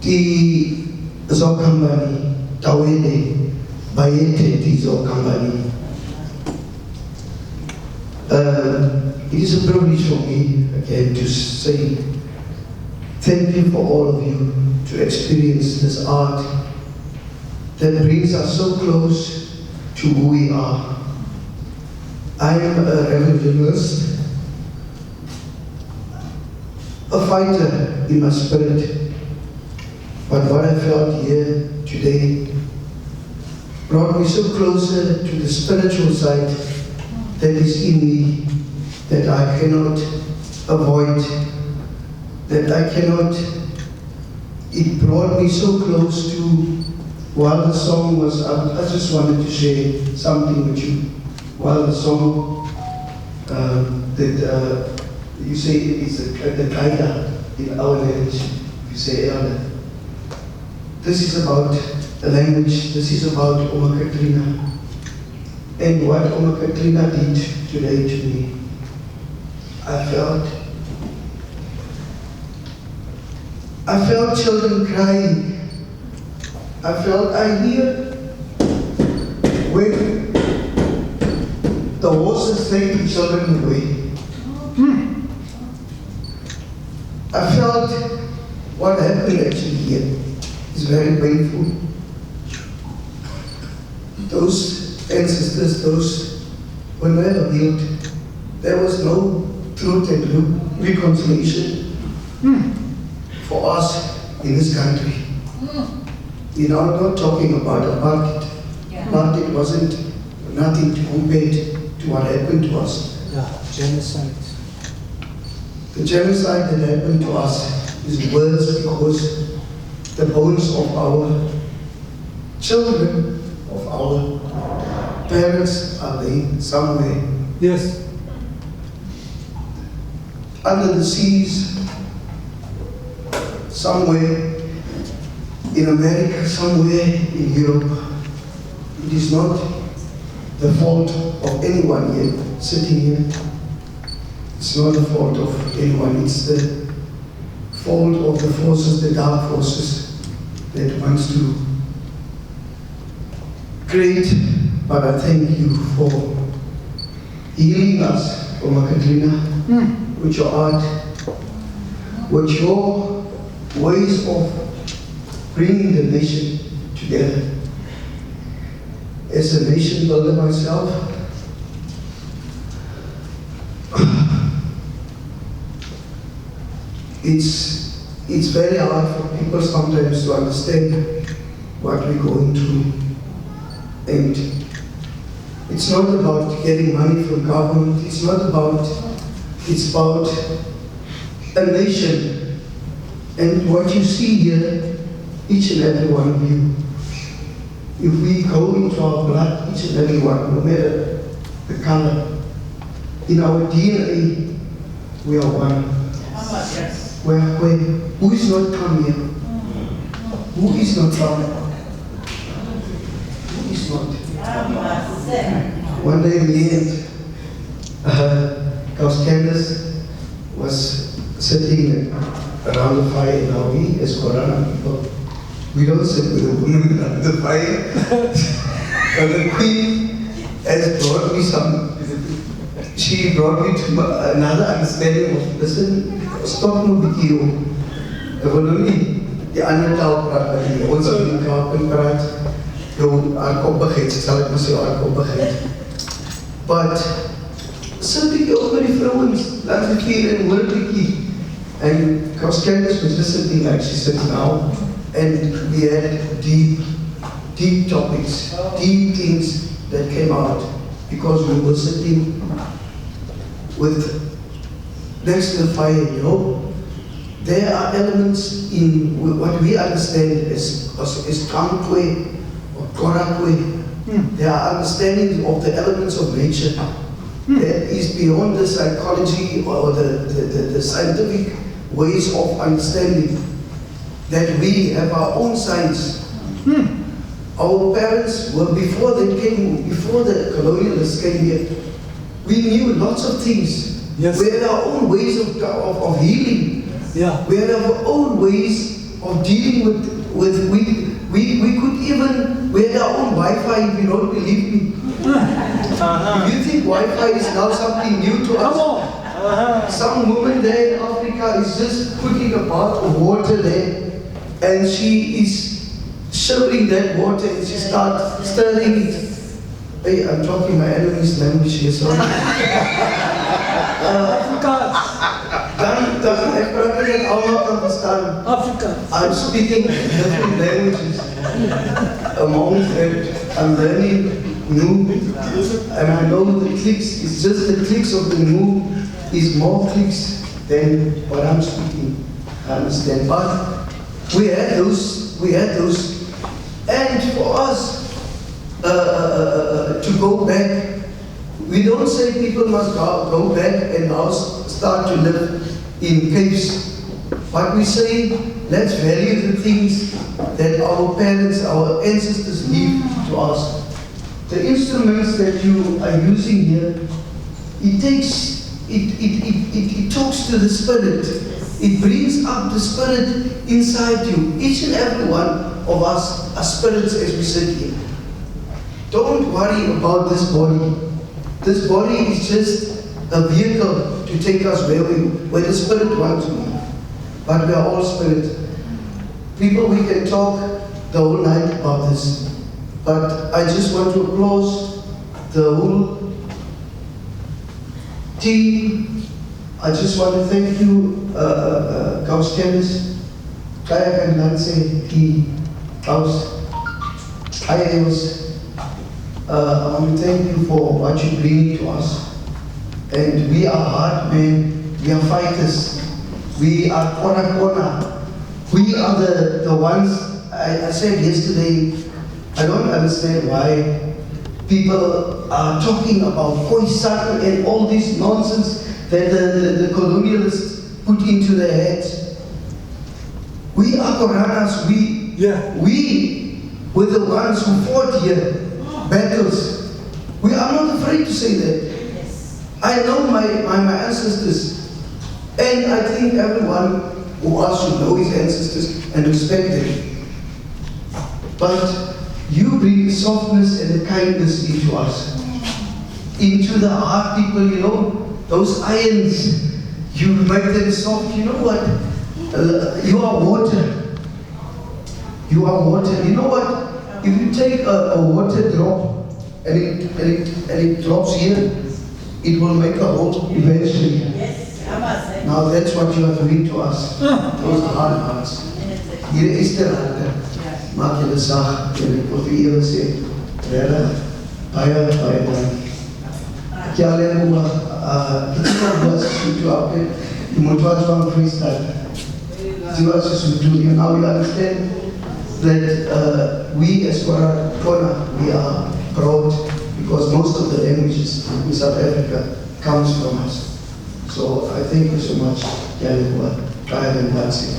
Die Zokambani, Tawele, Bayete, die Zokambani. It is a privilege for me again to say thank you for all of you to experience this art that brings us so close to who we are. I am a revivalist, a fighter in my spirit. But what I felt here today brought me so closer to the spiritual side that is in me, that I cannot avoid, that I cannot. It brought me so close to, while the song was up, I just wanted to share something with you. While the song, you say it is the Gaia in our language, you say elder. This is about a language, this is about Ouma Katrina. And what Ouma Katrina did today to me, I felt children crying. I hear when the horses take the children away. I felt what happened actually here is very painful. Those ancestors, those were never healed. There was no truth and reconciliation for us in this country. You know, I'm not talking about apartheid. Yeah. Apartheid wasn't nothing to compare to what happened to us. Yeah, genocide. The genocide that happened to us is worse because the bones of our children, of our parents are there somewhere. Yes. Under the seas, somewhere in America, somewhere in Europe. It is not the fault of anyone here, sitting here. It's not the fault of anyone, it's the fault of the forces, the dark forces that wants to create. But I thank you for healing us, Ouma Katrina, with your art, with your ways of bringing the nation together. As a nation builder myself, it's very hard for people sometimes to understand what we're going through. And it's not about getting money from government, it's about a nation. And what you see here, each and every one of you, if we go into our blood, each and every one, no matter the color, in our DNA, we are one. Yes. Who is not come here? Who is not come? Who is not? One day me and Candace was sitting around the fire. Now we, as Korana people, we don't sit with the women around the fire. But the Queen has brought me she brought me to another understanding of, listen, stop no video. Ek wil nou nie die ander taal praat, maar die ons in die kaap kan praat, jou aankoppigheid, sal ek maar sê aankoppigheid. But, sit ek ook met die vrouwens, laat ek hier en hoor ek and Candace was listening like she said now, and we had deep topics, deep things that came out because we were sitting with next to the fire, you know. There are elements in what we understand as Khoi or Khoi. There are understandings of the elements of nature that is beyond the psychology or the scientific ways of understanding, that we have our own science. Our parents were, before the colonialists came here, we knew lots of things. Yes. We had our own ways of healing. Yeah. We had our own ways of dealing with we could even, we had our own Wi-Fi, if you don't believe me. If you think Wi-Fi is now something new to us, some woman there in Africa is just putting a bath of water there, and she is shivering that water and she starts stirring it. Hey, I'm talking my enemy's language here, sorry. Afrikaans. I'm speaking different languages. Amongst that, I'm learning new, and I know the clicks, it's just the clicks of the new is more clicks than what I'm speaking. I understand. But we had those, and for us to go back, we don't say people must go back and now start to live in caves. But we say, let's value the things that our parents, our ancestors leave to us. The instruments that you are using here, it talks to the spirit. It brings up the spirit inside you. Each and every one of us are spirits as we sit here. Don't worry about this body. This body is just a vehicle to take us where the spirit wants to be. But we are all spirit. People, we can talk the whole night about this. But I just want to applaud the whole team. I just want to thank you, Kx'am, Kaya kan Nancy, Kx'am, I want to thank you for what you bring to us. And we are hard men, we are fighters, we are kona. We are the ones, I said yesterday, I don't understand why people are talking about Khoi and all this nonsense that the colonialists put into their heads. We are Koranas, we were the ones who fought here, battles. We are not afraid to say that. Yes. I know my ancestors, and I think everyone who asks should know his ancestors and respect them. But you bring softness and kindness into us, into the hard people, you know, those irons, you make them soft. You know what? You are water. You are water. You know what? If you take a water drop and it drops here, it will make a hole eventually. Yes, I must say. Now that's what you are doing to us. Those hard hearts. Hier is de harte. Maak julle sag en ek wil vir julle sê, regtig baie dankie. Ek alleen Ouma, it's not just to happen. You must watch one freestyle. See what you do. Now you understand that we as Kona, we are proud because most of the languages in South Africa comes from us. So I thank you so much, Yalekwa, Kaya and Nancy.